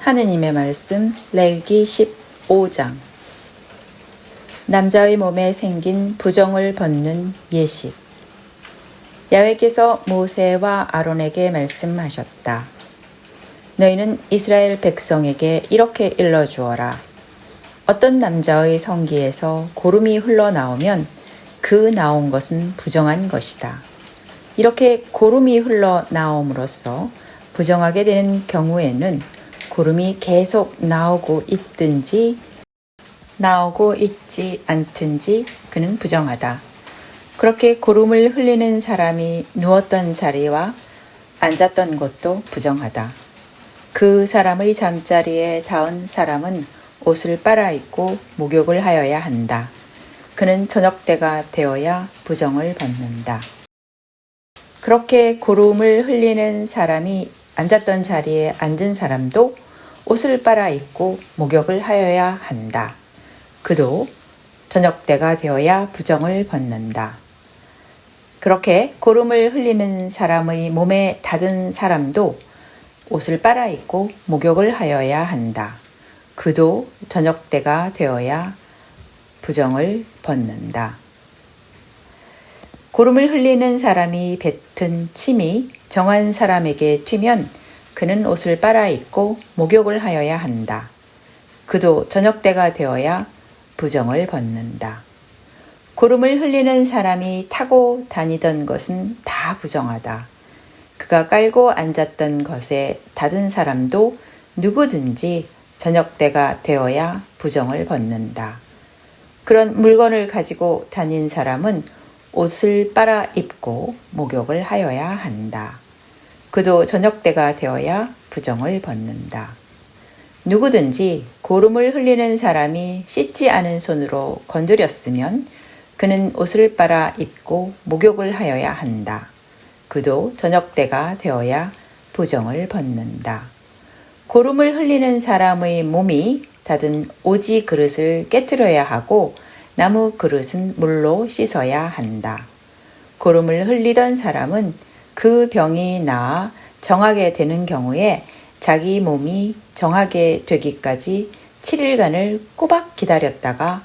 하느님의 말씀 레위기 15장. 남자의 몸에 생긴 부정을 벗는 예식. 야훼께서 모세와 아론에게 말씀하셨다. 너희는 이스라엘 백성에게 이렇게 일러주어라. 어떤 남자의 성기에서 고름이 흘러나오면 그 나온 것은 부정한 것이다. 이렇게 고름이 흘러나옴으로써 부정하게 되는 경우에는 고름이 계속 나오고 있든지 나오고 있지 않든지 그는 부정하다. 그렇게 고름을 흘리는 사람이 누웠던 자리와 앉았던 곳도 부정하다. 그 사람의 잠자리에 닿은 사람은 옷을 빨아입고 목욕을 하여야 한다. 그는 저녁 때가 되어야 부정을 벗는다. 그렇게 고름을 흘리는 사람이 앉았던 자리에 앉은 사람도 옷을 빨아입고 목욕을 하여야 한다. 그도 저녁 때가 되어야 부정을 벗는다. 그렇게 고름을 흘리는 사람의 몸에 닿은 사람도 옷을 빨아입고 목욕을 하여야 한다. 그도 저녁 때가 되어야 부정을 벗는다. 고름을 흘리는 사람이 뱉은 침이 정한 사람에게 튀면 그는 옷을 빨아입고 목욕을 하여야 한다. 그도 저녁 때가 되어야 부정을 벗는다. 고름을 흘리는 사람이 타고 다니던 것은 다 부정하다. 그가 깔고 앉았던 것에 닿은 사람도 누구든지 저녁 때가 되어야 부정을 벗는다. 그런 물건을 가지고 다닌 사람은 옷을 빨아입고 목욕을 하여야 한다. 그도 저녁 때가 되어야 부정을 벗는다. 누구든지 고름을 흘리는 사람이 씻지 않은 손으로 건드렸으면 그는 옷을 빨아입고 목욕을 하여야 한다. 그도 저녁 때가 되어야 부정을 벗는다. 고름을 흘리는 사람의 몸이 닿은 오지 그릇을 깨트려야 하고 나무 그릇은 물로 씻어야 한다. 고름을 흘리던 사람은 그 병이 나아 정하게 되는 경우에 자기 몸이 정하게 되기까지 7일간을 꼬박 기다렸다가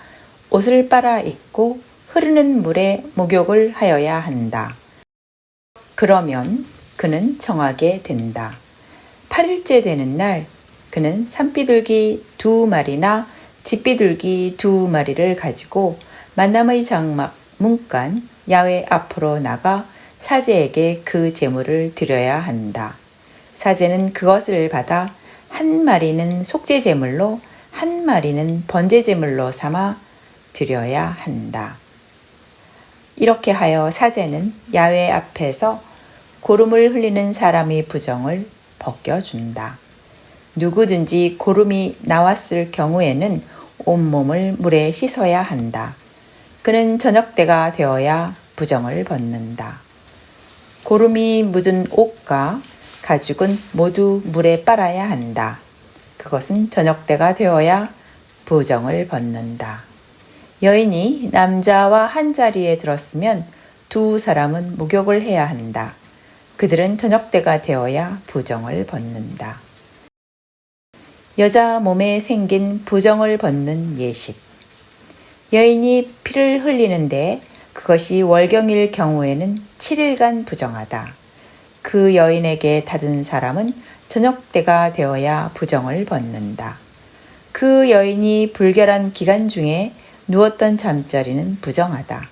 옷을 빨아입고 흐르는 물에 목욕을 하여야 한다. 그러면 그는 정하게 된다. 8일째 되는 날 그는 산비둘기 2마리나 집비둘기 2마리를 가지고 만남의 장막 문간 야훼 앞으로 나가 사제에게 그 제물을 드려야 한다. 사제는 그것을 받아 한 마리는 속죄 제물로 한 마리는 번제 제물로 삼아 드려야 한다. 이렇게 하여 사제는 야훼 앞에서 고름을 흘리는 사람의 부정을 벗겨준다. 누구든지 고름이 나왔을 경우에는 온몸을 물에 씻어야 한다. 그는 저녁 때가 되어야 부정을 벗는다. 고름이 묻은 옷과 가죽은 모두 물에 빨아야 한다. 그것은 저녁 때가 되어야 부정을 벗는다. 여인이 남자와 한 자리에 들었으면 두 사람은 목욕을 해야 한다. 그들은 저녁 때가 되어야 부정을 벗는다. 여자 몸에 생긴 부정을 벗는 예식. 여인이 피를 흘리는데 그것이 월경일 경우에는 7일간 부정하다. 그 여인에게 닿은 사람은 저녁 때가 되어야 부정을 벗는다. 그 여인이 불결한 기간 중에 누웠던 잠자리는 부정하다.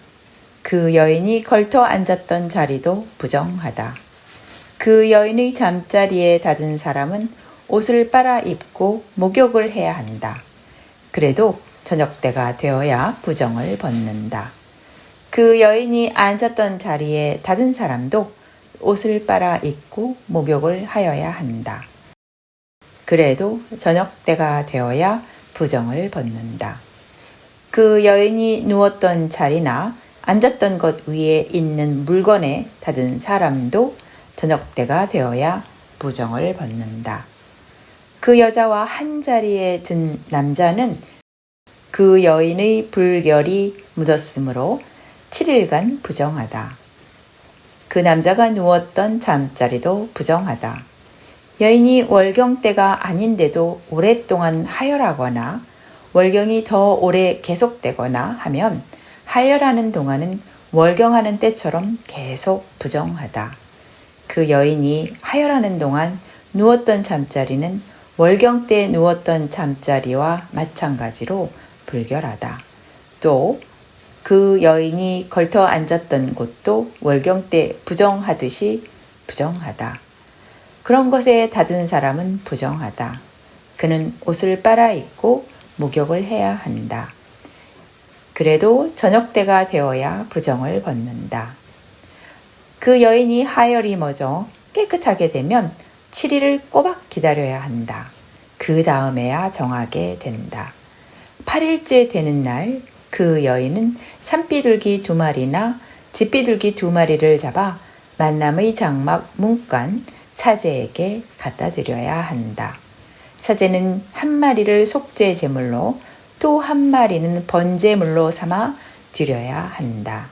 그 여인이 걸터 앉았던 자리도 부정하다. 그 여인의 잠자리에 닿은 사람은 옷을 빨아입고 목욕을 해야 한다. 그래도 저녁 때가 되어야 부정을 벗는다. 그 여인이 앉았던 자리에 닿은 사람도 옷을 빨아입고 목욕을 하여야 한다. 그래도 저녁 때가 되어야 부정을 벗는다. 그 여인이 누웠던 자리나 앉았던 것 위에 있는 물건에 닿은 사람도 저녁 때가 되어야 부정을 벗는다. 그 여자와 한 자리에 든 남자는 그 여인의 불결이 묻었으므로 7일간 부정하다. 그 남자가 누웠던 잠자리도 부정하다. 여인이 월경 때가 아닌데도 오랫동안 하혈하거나 월경이 더 오래 계속되거나 하면 하혈하는 동안은 월경하는 때처럼 계속 부정하다. 그 여인이 하혈하는 동안 누웠던 잠자리는 월경 때 누웠던 잠자리와 마찬가지로 불결하다. 또 그 여인이 걸터 앉았던 곳도 월경 때 부정하듯이 부정하다. 그런 것에 닫은 사람은 부정하다. 그는 옷을 빨아 입고 목욕을 해야 한다. 그래도 저녁 때가 되어야 부정을 벗는다. 그 여인이 하혈이 멎어 깨끗하게 되면 7일을 꼬박 기다려야 한다. 그 다음에야 정하게 된다. 8일째 되는 날 그 여인은 산비둘기 2마리나 집비둘기 2마리를 잡아 만남의 장막 문간 사제에게 갖다 드려야 한다. 사제는 1마리를 속죄 제물로 또 1마리는 번제물로 삼아 드려야 한다.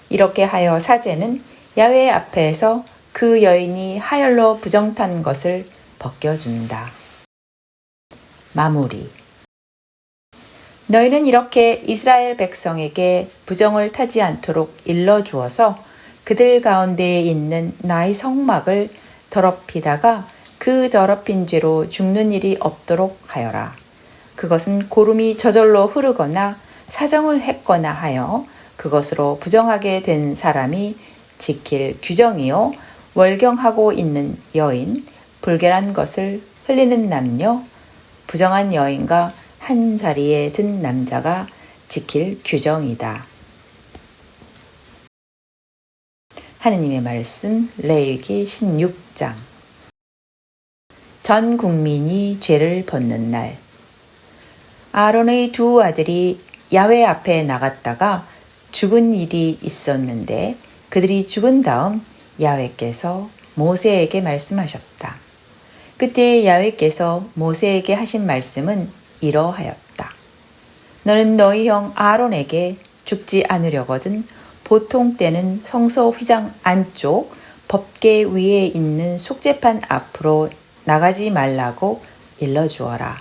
이렇게 하여 사제는 야훼 앞에서 그 여인이 하혈로 부정탄 것을 벗겨준다. 마무리. 너희는 이렇게 이스라엘 백성에게 부정을 타지 않도록 일러주어서 그들 가운데에 있는 나의 성막을 더럽히다가 그 더럽힌 죄로 죽는 일이 없도록 하여라. 그것은 고름이 저절로 흐르거나 사정을 했거나 하여 그것으로 부정하게 된 사람이 지킬 규정이요 월경하고 있는 여인, 불결한 것을 흘리는 남녀, 부정한 여인과 한 자리에 든 남자가 지킬 규정이다. 하느님의 말씀 레위기 16장. 전 국민이 죄를 벗는 날. 아론의 2 아들이 야훼 앞에 나갔다가 죽은 일이 있었는데 그들이 죽은 다음 야훼께서 모세에게 말씀하셨다. 그때 야훼께서 모세에게 하신 말씀은 이러하였다. 너는 너희 형 아론에게 죽지 않으려거든 보통 때는 성소 휘장 안쪽 법궤 위에 있는 속죄판 앞으로 나가지 말라고 일러주어라.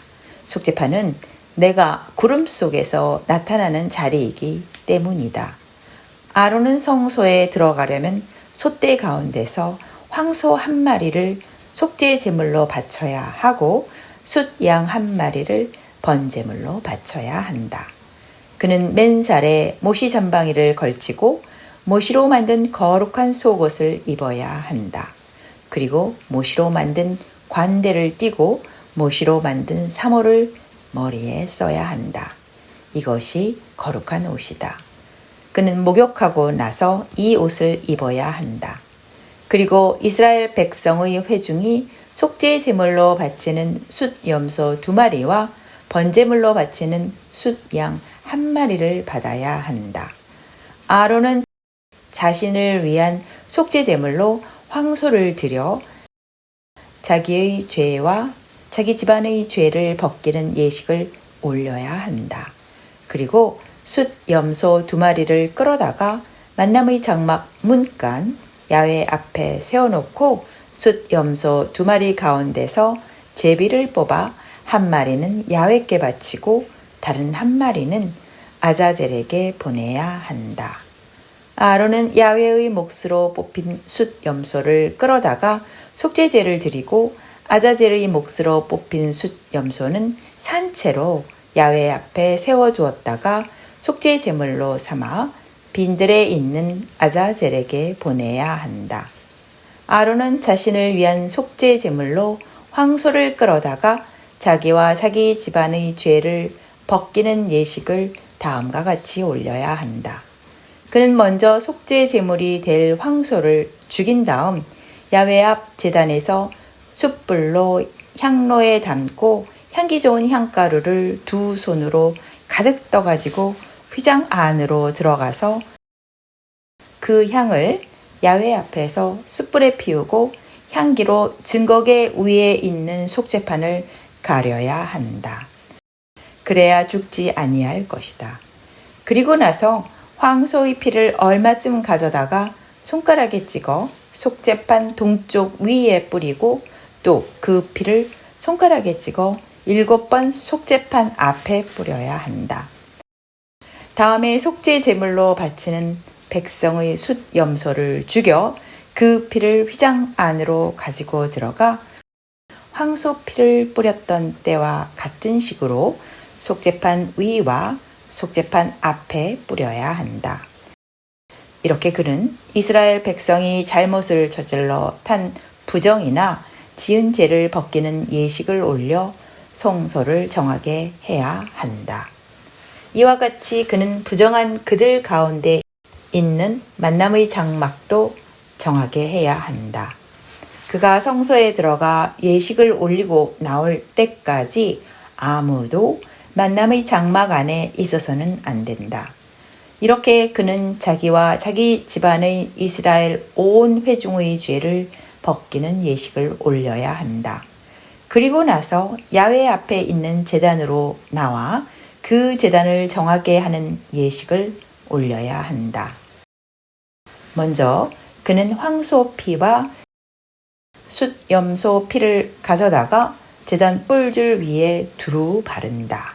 속죄판은 내가 구름 속에서 나타나는 자리이기 때문이다. 아론은 성소에 들어가려면 솥대 가운데서 황소 1마리를 속죄 제물로 바쳐야 하고 숫양 1마리를 번제물로 바쳐야 한다. 그는 맨살에 모시 잠방이를 걸치고 모시로 만든 거룩한 속옷을 입어야 한다. 그리고 모시로 만든 관대를 띠고 모시로 만든 사모를 머리에 써야 한다. 이것이 거룩한 옷이다. 그는 목욕하고 나서 이 옷을 입어야 한다. 그리고 이스라엘 백성의 회중이 속죄 제물로 바치는 숫염소 2마리와 번제물로 바치는 숫양 1마리를 받아야 한다. 아론은 자신을 위한 속죄 제물로 황소를 드려 자기의 죄와 자기 집안의 죄를 벗기는 예식을 올려야 한다. 그리고 숫염소 2마리를 끌어다가 만남의 장막 문간 야훼 앞에 세워놓고 숫염소 2마리 가운데서 제비를 뽑아 1마리는 야훼께 바치고 다른 1마리는 아자젤에게 보내야 한다. 아론은 야훼의 몫으로 뽑힌 숫염소를 끌어다가 속죄제를 드리고 아자젤의 몫으로 뽑힌 숫염소는 산채로 야훼 앞에 세워두었다가 속죄 제물로 삼아 빈들에 있는 아자젤에게 보내야 한다. 아론은 자신을 위한 속죄 제물로 황소를 끌어다가 자기와 자기 집안의 죄를 벗기는 예식을 다음과 같이 올려야 한다. 그는 먼저 속죄 제물이 될 황소를 죽인 다음 야훼 앞 제단에서 숯불로 향로에 담고 향기 좋은 향가루를 2 손으로 가득 떠가지고 휘장 안으로 들어가서 그 향을 야훼 앞에서 숯불에 피우고 향기로 증거궤 위에 있는 속죄판을 가려야 한다. 그래야 죽지 아니할 것이다. 그리고 나서 황소의 피를 얼마쯤 가져다가 손가락에 찍어 속죄판 동쪽 위에 뿌리고 또 그 피를 손가락에 찍어 7번 속죄판 앞에 뿌려야 한다. 다음에 속죄 제물로 바치는 백성의 숫 염소를 죽여 그 피를 휘장 안으로 가지고 들어가 황소 피를 뿌렸던 때와 같은 식으로 속죄판 위와 속죄판 앞에 뿌려야 한다. 이렇게 그는 이스라엘 백성이 잘못을 저질러 탄 부정이나 지은 죄를 벗기는 예식을 올려 성소를 정하게 해야 한다. 이와 같이 그는 부정한 그들 가운데 있는 만남의 장막도 정하게 해야 한다. 그가 성소에 들어가 예식을 올리고 나올 때까지 아무도 만남의 장막 안에 있어서는 안 된다. 이렇게 그는 자기와 자기 집안의 이스라엘 온 회중의 죄를 벗기는 예식을 올려야 한다. 그리고 나서 야훼 앞에 있는 제단으로 나와 그 제단을 정하게 하는 예식을 올려야 한다. 먼저 그는 황소 피와 숫 염소 피를 가져다가 제단 뿔줄 위에 두루 바른다.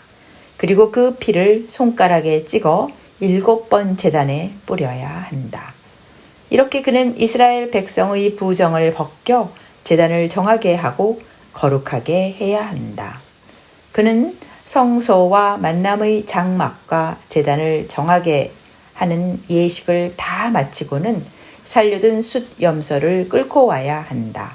그리고 그 피를 손가락에 찍어 7번 제단에 뿌려야 한다. 이렇게 그는 이스라엘 백성의 부정을 벗겨 제단을 정하게 하고 거룩하게 해야 한다. 그는 성소와 만남의 장막과 제단을 정하게 하는 예식을 다 마치고는 살려둔 숫 염소를 끌고 와야 한다.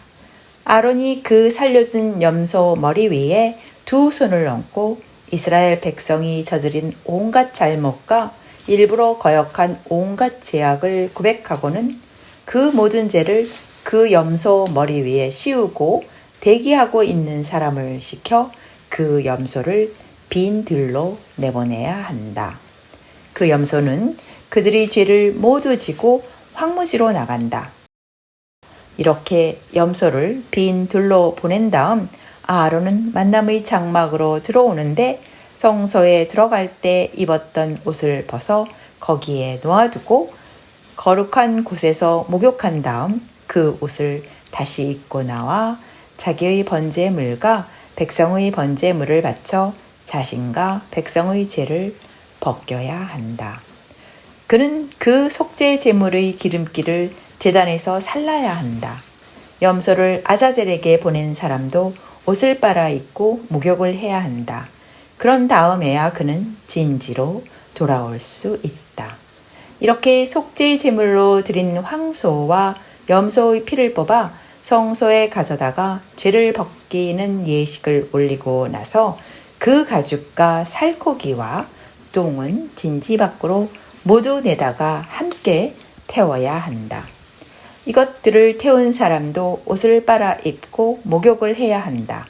아론이 그 살려둔 염소 머리 위에 두 손을 얹고 이스라엘 백성이 저지른 온갖 잘못과 일부러 거역한 온갖 죄악을 고백하고는 그 모든 죄를 그 염소 머리 위에 씌우고 대기하고 있는 사람을 시켜 그 염소를 빈 들로 내보내야 한다. 그 염소는 그들의 죄를 모두 지고 황무지로 나간다. 이렇게 염소를 빈 들로 보낸 다음 아론은 만남의 장막으로 들어오는데 성소에 들어갈 때 입었던 옷을 벗어 거기에 놓아두고 거룩한 곳에서 목욕한 다음 그 옷을 다시 입고 나와 자기의 번제물과 백성의 번제물을 바쳐 자신과 백성의 죄를 벗겨야 한다. 그는 그 속죄 제물의 기름기를 제단에서 살라야 한다. 염소를 아자젤에게 보낸 사람도 옷을 빨아 입고 목욕을 해야 한다. 그런 다음에야 그는 진지로 돌아올 수 있다. 이렇게 속죄 제물로 드린 황소와 염소의 피를 뽑아 성소에 가져다가 죄를 벗기는 예식을 올리고 나서 그 가죽과 살코기와 똥은 진지 밖으로 모두 내다가 함께 태워야 한다. 이것들을 태운 사람도 옷을 빨아 입고 목욕을 해야 한다.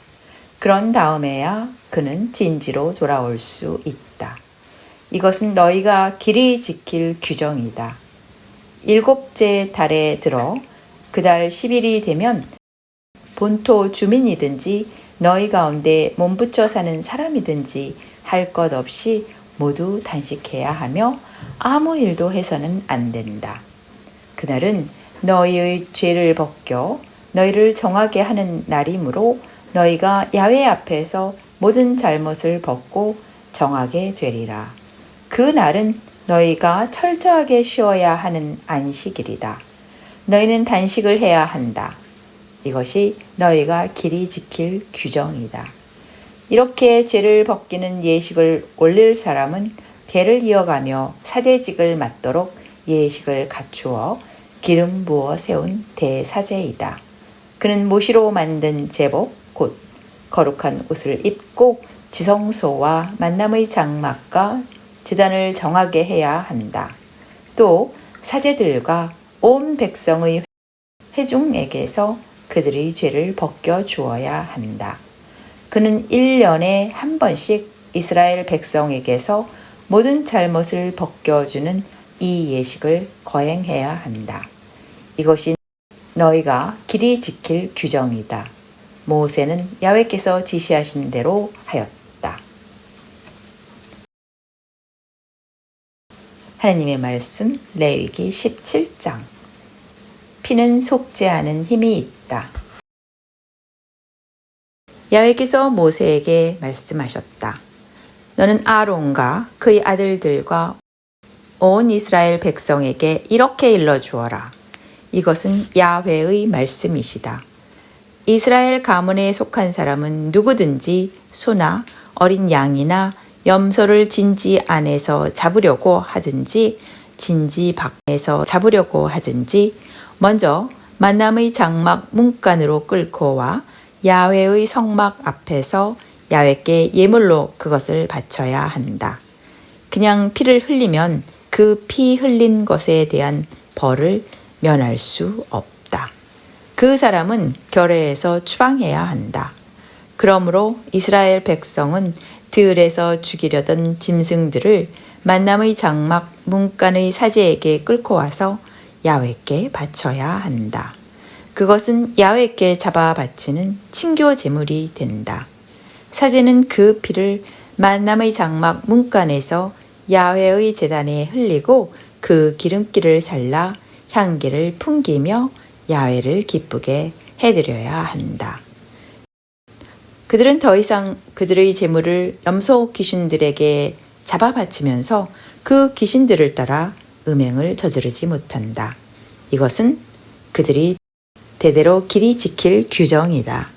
그런 다음에야 그는 진지로 돌아올 수 있다. 이것은 너희가 길이 지킬 규정이다. 7째 달에 들어 그 달 10일이 되면 본토 주민이든지 너희 가운데 몸붙여 사는 사람이든지 할 것 없이 모두 단식해야 하며 아무 일도 해서는 안 된다. 그날은 너희의 죄를 벗겨 너희를 정하게 하는 날이므로 너희가 야훼 앞에서 모든 잘못을 벗고 정하게 되리라. 그 날은 너희가 철저하게 쉬어야 하는 안식일이다. 너희는 단식을 해야 한다. 이것이 너희가 길이 지킬 규정이다. 이렇게 죄를 벗기는 예식을 올릴 사람은 대를 이어가며 사제직을 맡도록 예식을 갖추어 기름 부어 세운 대사제이다. 그는 모시로 만든 제복 곧 거룩한 옷을 입고 지성소와 만남의 장막과 제단을 정하게 해야 한다. 또 사제들과 온 백성의 회중에게서 그들의 죄를 벗겨 주어야 한다. 그는 1년에 한 번씩 이스라엘 백성에게서 모든 잘못을 벗겨주는 이 예식을 거행해야 한다. 이것이 너희가 길이 지킬 규정이다. 모세는 야훼께서 지시하신 대로 하였다. 하나님의 말씀 레위기 17장. 피는 속죄하는 힘이 있다. 야훼께서 모세에게 말씀하셨다. 너는 아론과 그의 아들들과 온 이스라엘 백성에게 이렇게 일러주어라. 이것은 야훼의 말씀이시다. 이스라엘 가문에 속한 사람은 누구든지 소나 어린 양이나 염소를 진지 안에서 잡으려고 하든지 진지 밖에서 잡으려고 하든지 먼저 만남의 장막 문간으로 끌고 와 야훼의 성막 앞에서 야훼께 예물로 그것을 바쳐야 한다. 그냥 피를 흘리면 그 피 흘린 것에 대한 벌을 면할 수 없다. 그 사람은 결례에서 추방해야 한다. 그러므로 이스라엘 백성은 들에서 죽이려던 짐승들을 만남의 장막 문간의 사제에게 끌고 와서 야훼께 바쳐야 한다. 그것은 야훼께 잡아 바치는 친교 제물이 된다. 사제는 그 피를 만남의 장막 문간에서 야훼의 제단에 흘리고 그 기름기를 살라 향기를 풍기며 야훼를 기쁘게 해드려야 한다. 그들은 더 이상 그들의 제물을 염소 귀신들에게 잡아 바치면서 그 귀신들을 따라 음행을 저지르지 못한다. 이것은 그들이 대대로 길이 지킬 규정이다.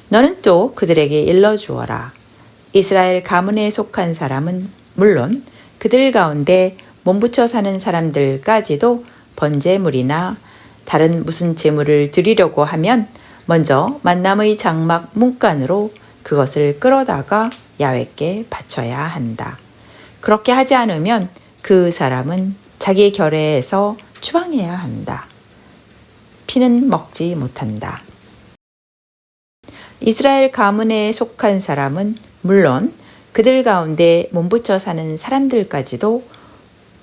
너는 또 그들에게 일러주어라. 이스라엘 가문에 속한 사람은 물론 그들 가운데 몸붙여 사는 사람들까지도 번제물이나 다른 무슨 제물을 드리려고 하면 먼저 만남의 장막 문간으로 그것을 끌어다가 야훼께 바쳐야 한다. 그렇게 하지 않으면 그 사람은 자기 결례에서 추방해야 한다. 피는 먹지 못한다. 이스라엘 가문에 속한 사람은 물론 그들 가운데 몸붙여 사는 사람들까지도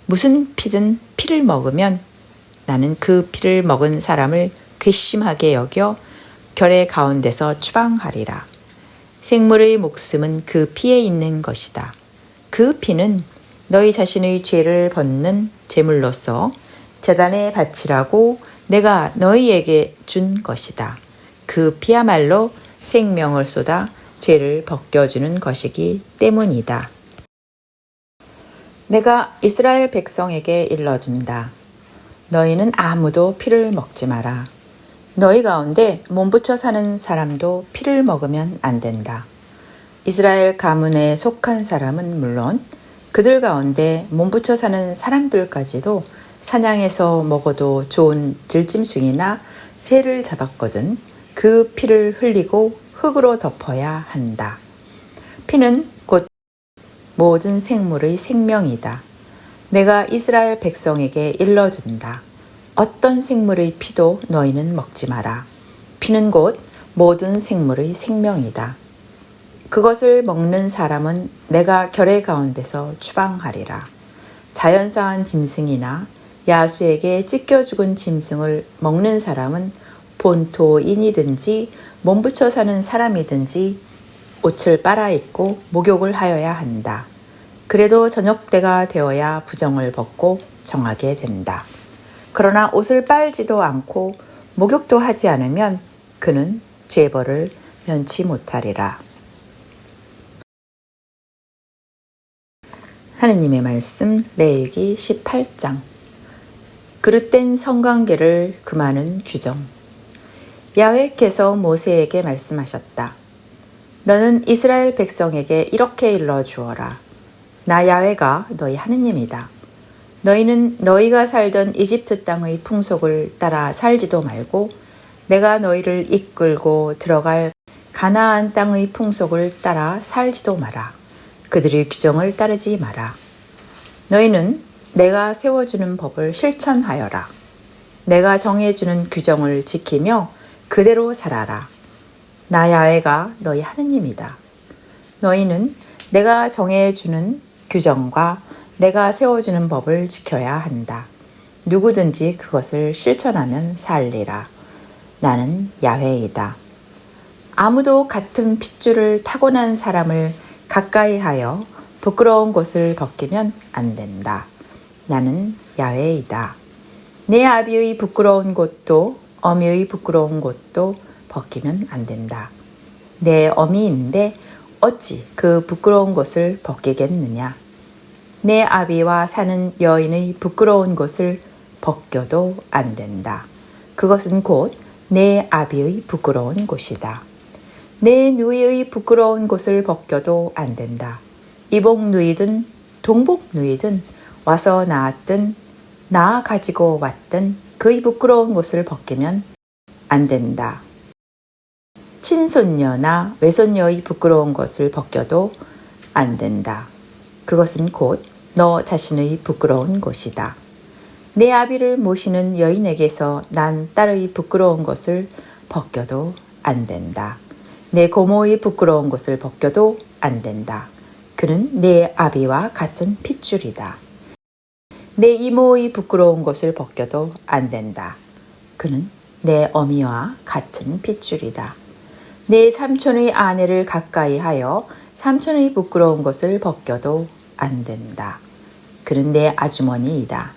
무슨 피든 피를 먹으면 나는 그 피를 먹은 사람을 괘씸하게 여겨 결례 가운데서 추방하리라. 생물의 목숨은 그 피에 있는 것이다. 그 피는 너희 자신의 죄를 벗는 제물로서 제단에 바치라고 내가 너희에게 준 것이다. 그 피야말로 생명을 쏟아 죄를 벗겨주는 것이기 때문이다. 내가 이스라엘 백성에게 일러준다. 너희는 아무도 피를 먹지 마라. 너희 가운데 몸붙여 사는 사람도 피를 먹으면 안 된다. 이스라엘 가문에 속한 사람은 물론 그들 가운데 몸붙여 사는 사람들까지도 사냥해서 먹어도 좋은 들짐승이나 새를 잡았거든 그 피를 흘리고 흙으로 덮어야 한다. 피는 곧 모든 생물의 생명이다. 내가 이스라엘 백성에게 일러준다. 어떤 생물의 피도 너희는 먹지 마라. 피는 곧 모든 생물의 생명이다. 그것을 먹는 사람은 내가 결례 가운데서 추방하리라. 자연사한 짐승이나 야수에게 찢겨 죽은 짐승을 먹는 사람은 본토인이든지 몸붙여 사는 사람이든지 옷을 빨아입고 목욕을 하여야 한다. 그래도 저녁 때가 되어야 부정을 벗고 정하게 된다. 그러나 옷을 빨지도 않고 목욕도 하지 않으면 그는 죄벌을 면치 못하리라. 하느님의 말씀 레위기 18장. 그릇된 성관계를 금하는 규정. 야훼께서 모세에게 말씀하셨다. 너는 이스라엘 백성에게 이렇게 일러주어라. 나 야훼가 너희 하느님이다. 너희는 너희가 살던 이집트 땅의 풍속을 따라 살지도 말고 내가 너희를 이끌고 들어갈 가나안 땅의 풍속을 따라 살지도 마라. 그들의 규정을 따르지 마라. 너희는 내가 세워주는 법을 실천하여라. 내가 정해주는 규정을 지키며 그대로 살아라. 나 야훼가 너희 하느님이다. 너희는 내가 정해주는 규정과 내가 세워주는 법을 지켜야 한다. 누구든지 그것을 실천하면 살리라. 나는 야훼이다. 아무도 같은 핏줄을 타고난 사람을 가까이 하여 부끄러운 곳을 벗기면 안 된다. 나는 야훼이다. 내 아비의 부끄러운 곳도 어미의 부끄러운 곳도 벗기면 안 된다. 내 어미인데 어찌 그 부끄러운 것을 벗기겠느냐. 내 아비와 사는 여인의 부끄러운 것을 벗겨도 안 된다. 그것은 곧 내 아비의 부끄러운 곳이다. 내 누이의 부끄러운 곳을 벗겨도 안 된다. 이복 누이든 동복 누이든 와서 낳았든 낳아 가지고 왔든 그의 부끄러운 곳을 벗기면 안 된다. 친손녀나 외손녀의 부끄러운 것을 벗겨도 안 된다. 그것은 곧 너 자신의 부끄러운 곳이다. 내 아비를 모시는 여인에게서 난 딸의 부끄러운 것을 벗겨도 안 된다. 내 고모의 부끄러운 것을 벗겨도 안 된다. 그는 내 아비와 같은 핏줄이다. 내 이모의 부끄러운 것을 벗겨도 안 된다. 그는 내 어미와 같은 핏줄이다. 내 삼촌의 아내를 가까이 하여 삼촌의 부끄러운 것을 벗겨도 안 된다. 그는 내 아주머니이다.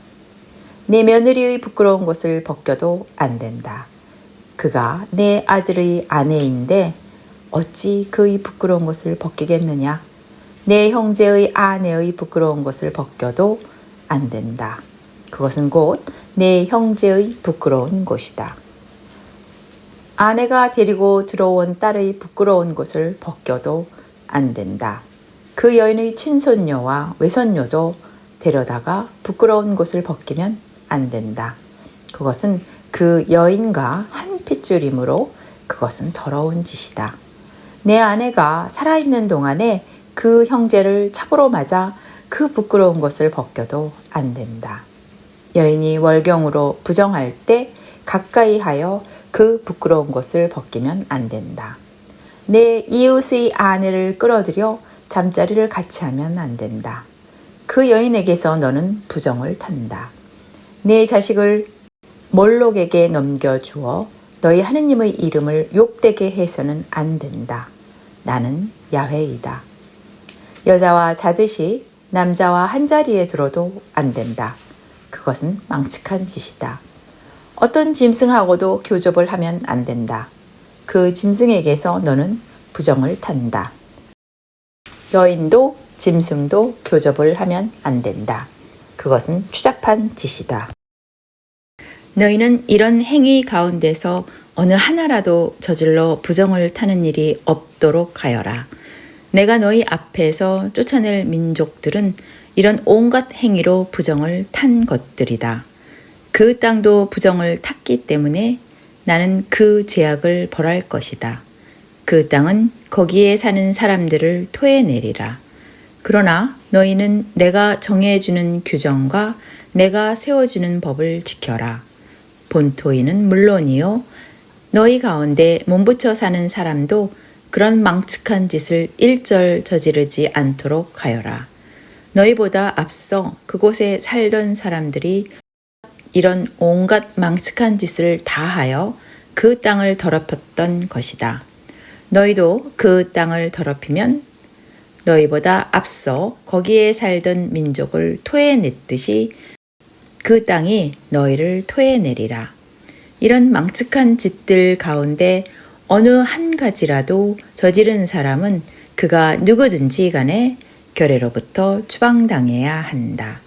내 며느리의 부끄러운 것을 벗겨도 안 된다. 그가 내 아들의 아내인데 어찌 그의 부끄러운 것을 벗기겠느냐. 내 형제의 아내의 부끄러운 것을 벗겨도 안 된다. 그것은 곧 내 형제의 부끄러운 곳이다. 아내가 데리고 들어온 딸의 부끄러운 것을 벗겨도 안 된다. 그 여인의 친손녀와 외손녀도 데려다가 부끄러운 것을 벗기면 안 된다. 그것은 그 여인과 한 핏줄이므로 그것은 더러운 짓이다. 내 아내가 살아있는 동안에 그 형제를 찹으로 맞아 그 부끄러운 것을 벗겨도 안 된다. 여인이 월경으로 부정할 때 가까이 하여 그 부끄러운 것을 벗기면 안 된다. 내 이웃의 아내를 끌어들여 잠자리를 같이 하면 안 된다. 그 여인에게서 너는 부정을 탄다. 내 자식을 몰록에게 넘겨주어 너희 하느님의 이름을 욕되게 해서는 안 된다. 나는 야훼이다. 여자와 자듯이 남자와 한자리에 들어도 안 된다. 그것은 망측한 짓이다. 어떤 짐승하고도 교접을 하면 안 된다. 그 짐승에게서 너는 부정을 탄다. 여인도 짐승도 교접을 하면 안 된다. 그것은 추잡한 짓이다. 너희는 이런 행위 가운데서 어느 하나라도 저질러 부정을 타는 일이 없도록 하여라. 내가 너희 앞에서 쫓아낼 민족들은 이런 온갖 행위로 부정을 탄 것들이다. 그 땅도 부정을 탔기 때문에 나는 그 죄악을 벌할 것이다. 그 땅은 거기에 사는 사람들을 토해내리라. 그러나 너희는 내가 정해주는 규정과 내가 세워주는 법을 지켜라. 본토인은 물론이요 너희 가운데 몸붙여 사는 사람도 그런 망측한 짓을 일절 저지르지 않도록 하여라. 너희보다 앞서 그곳에 살던 사람들이 이런 온갖 망측한 짓을 다하여 그 땅을 더럽혔던 것이다. 너희도 그 땅을 더럽히면 너희보다 앞서 거기에 살던 민족을 토해냈듯이 그 땅이 너희를 토해내리라. 이런 망측한 짓들 가운데 어느 한 가지라도 저지른 사람은 그가 누구든지 간에 결례로부터 추방당해야 한다.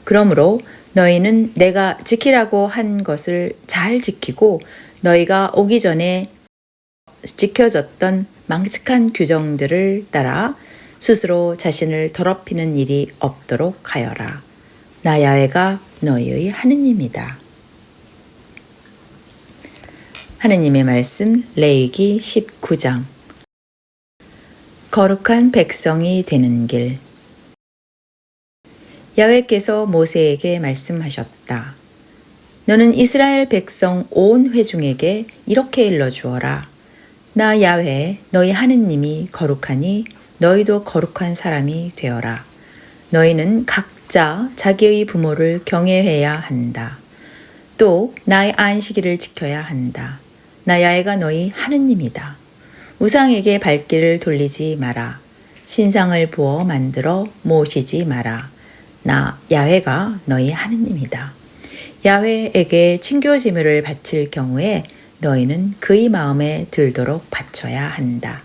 그러므로 너희는 내가 지키라고 한 것을 잘 지키고 너희가 오기 전에 지켜졌던 망측한 규정들을 따라 스스로 자신을 더럽히는 일이 없도록 하여라. 나 야훼가 너희의 하느님이다. 하느님의 말씀 레위기 19장. 거룩한 백성이 되는 길. 야훼께서 모세에게 말씀하셨다. 너는 이스라엘 백성 온 회중에게 이렇게 일러주어라. 나 야훼 너희 하느님이 거룩하니 너희도 거룩한 사람이 되어라. 너희는 각자 자기의 부모를 경외해야 한다. 또 나의 안식일을 지켜야 한다. 나 야훼가 너희 하느님이다. 우상에게 발길을 돌리지 마라. 신상을 부어 만들어 모시지 마라. 나 야훼가 너희 하느님이다. 야훼에게 친교 제물을 바칠 경우에 너희는 그의 마음에 들도록 바쳐야 한다.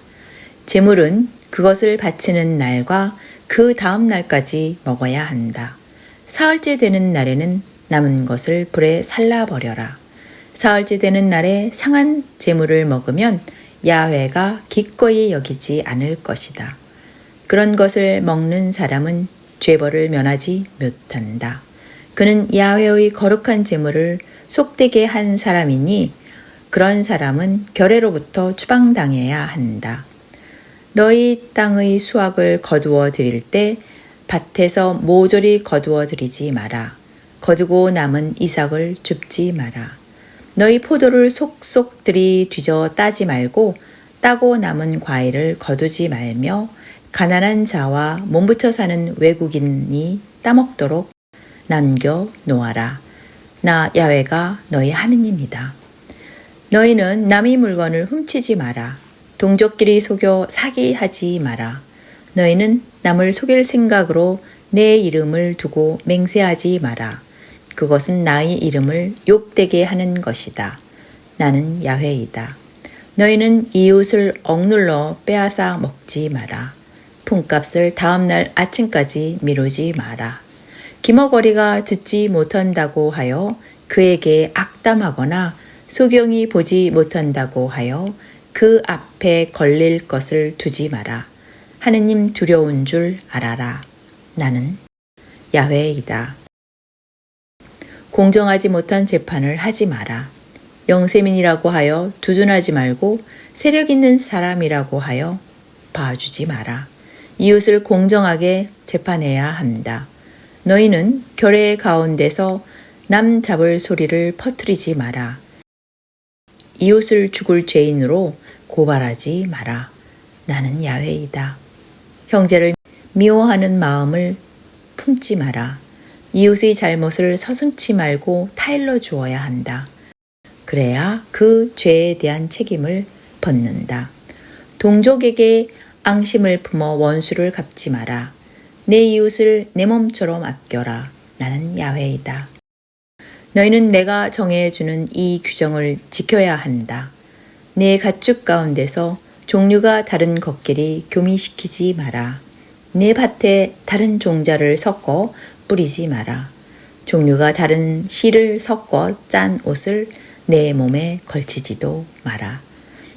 제물은 그것을 바치는 날과 그 다음 날까지 먹어야 한다. 사흘째 되는 날에는 남은 것을 불에 살라버려라. 사흘째 되는 날에 상한 제물을 먹으면 야훼가 기꺼이 여기지 않을 것이다. 그런 것을 먹는 사람은 죄벌을 면하지 못한다. 그는 야훼의 거룩한 제물을 속되게 한 사람이니 그런 사람은 결례로부터 추방당해야 한다. 너희 땅의 수확을 거두어 드릴 때 밭에서 모조리 거두어 드리지 마라. 거두고 남은 이삭을 줍지 마라. 너희 포도를 속속 들이뒤져 따지 말고 따고 남은 과일을 거두지 말며 가난한 자와 몸부쳐 사는 외국인이 따먹도록 남겨 놓아라. 나 야훼가 너희 하느님이다. 너희는 남의 물건을 훔치지 마라. 동족끼리 속여 사기하지 마라. 너희는 남을 속일 생각으로 내 이름을 두고 맹세하지 마라. 그것은 나의 이름을 욕되게 하는 것이다. 나는 야훼이다. 너희는 이웃을 억눌러 빼앗아 먹지 마라. 품값을 다음날 아침까지 미루지 마라. 기머거리가 듣지 못한다고 하여 그에게 악담하거나 소경이 보지 못한다고 하여 그 앞에 걸릴 것을 두지 마라. 하느님 두려운 줄 알아라. 나는 야훼이다. 공정하지 못한 재판을 하지 마라. 영세민이라고 하여 두둔하지 말고 세력 있는 사람이라고 하여 봐주지 마라. 이웃을 공정하게 재판해야 한다. 너희는 결례 가운데서 남 잡을 소리를 퍼뜨리지 마라. 이웃을 죽을 죄인으로 고발하지 마라. 나는 야훼이다. 형제를 미워하는 마음을 품지 마라. 이웃의 잘못을 서슴지 말고 타일러 주어야 한다. 그래야 그 죄에 대한 책임을 벗는다. 동족에게 앙심을 품어 원수를 갚지 마라. 내 이웃을 내 몸처럼 아껴라. 나는 야훼이다. 너희는 내가 정해주는 이 규정을 지켜야 한다. 내 가축 가운데서 종류가 다른 것끼리 교미시키지 마라. 내 밭에 다른 종자를 섞어 뿌리지 마라. 종류가 다른 실을 섞어 짠 옷을 내 몸에 걸치지도 마라.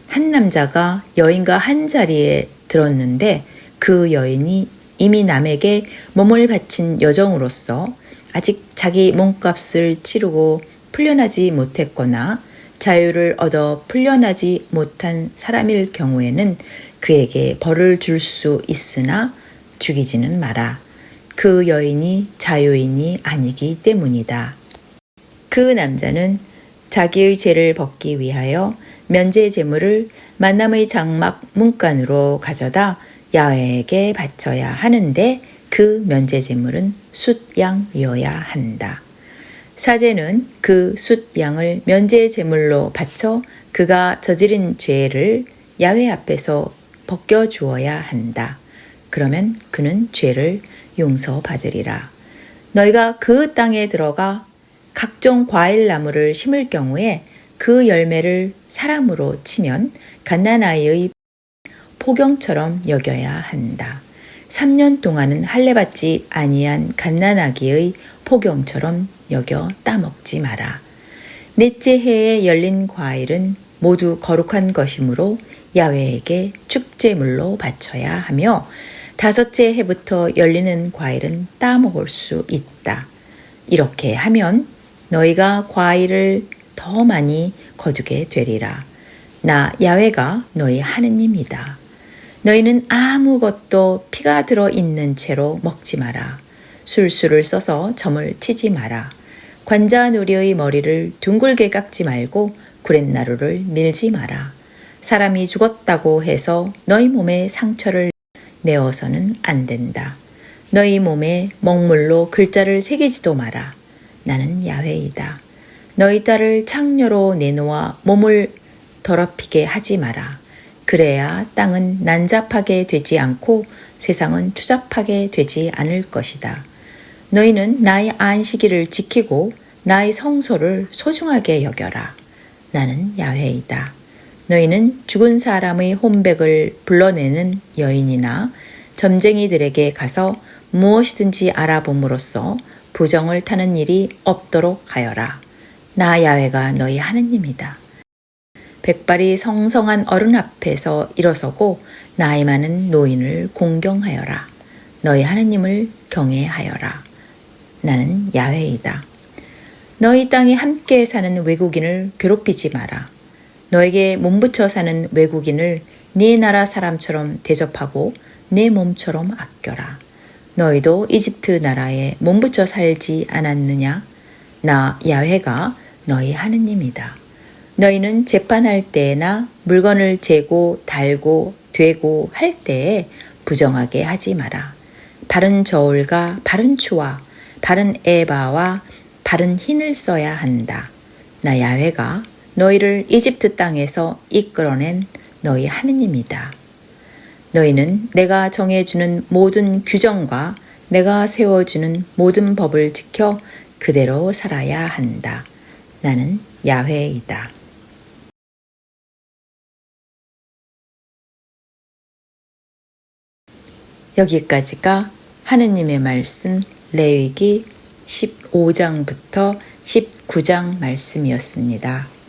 한 남자가 여인과 한 자리에 들었는데 그 여인이 이미 남에게 몸을 바친 여정으로서 아직 자기 몸값을 치르고 풀려나지 못했거나 자유를 얻어 풀려나지 못한 사람일 경우에는 그에게 벌을 줄 수 있으나 죽이지는 마라. 그 여인이 자유인이 아니기 때문이다. 그 남자는 자기의 죄를 벗기 위하여 면제 제물을 만남의 장막 문간으로 가져다 야훼에게 바쳐야 하는데 그 면제 제물은 숫양이어야 한다. 사제는 그 숫양을 면제 제물로 바쳐 그가 저지른 죄를 야훼 앞에서 벗겨 주어야 한다. 그러면 그는 죄를 용서받으리라. 너희가 그 땅에 들어가 각종 과일 나무를 심을 경우에 그 열매를 사람으로 치면 갓난아이의 포경처럼 여겨야 한다. 3년 동안은 할례받지 아니한 갓난아기의 포경처럼 여겨 따먹지 마라. 넷째 해에 열린 과일은 모두 거룩한 것이므로 야훼에게 축제물로 바쳐야 하며 다섯째 해부터 열리는 과일은 따먹을 수 있다. 이렇게 하면 너희가 과일을 더 많이 거두게 되리라. 나 야훼가 너희 하느님이다. 너희는 아무것도 피가 들어있는 채로 먹지 마라. 술수를 써서 점을 치지 마라. 관자놀이의 머리를 둥글게 깎지 말고 구렛나루를 밀지 마라. 사람이 죽었다고 해서 너희 몸에 상처를 내어서는 안 된다. 너희 몸에 먹물로 글자를 새기지도 마라. 나는 야훼이다. 너희 딸을 창녀로 내놓아 몸을 더럽히게 하지 마라. 그래야 땅은 난잡하게 되지 않고 세상은 추잡하게 되지 않을 것이다. 너희는 나의 안식일을 지키고 나의 성소를 소중하게 여겨라. 나는 야훼이다. 너희는 죽은 사람의 혼백을 불러내는 여인이나 점쟁이들에게 가서 무엇이든지 알아봄으로써 부정을 타는 일이 없도록 하여라. 나 야훼가 너희 하느님이다. 백발이 성성한 어른 앞에서 일어서고 나이 많은 노인을 공경하여라. 너희 하느님을 경외하여라. 나는 야훼이다. 너희 땅에 함께 사는 외국인을 괴롭히지 마라. 너에게 몸붙여 사는 외국인을 네 나라 사람처럼 대접하고 내 몸처럼 아껴라. 너희도 이집트 나라에 몸붙여 살지 않았느냐? 나 야훼가 너희 하느님이다. 너희는 재판할 때나 물건을 재고 달고 되고 할 때에 부정하게 하지 마라. 바른 저울과 바른 추와 바른 에바와 바른 흰을 써야 한다. 나 야훼가 너희를 이집트 땅에서 이끌어낸 너희 하느님이다. 너희는 내가 정해주는 모든 규정과 내가 세워주는 모든 법을 지켜 그대로 살아야 한다. 나는 야훼이다. 여기까지가 하느님의 말씀 레위기 15장부터 19장 말씀이었습니다.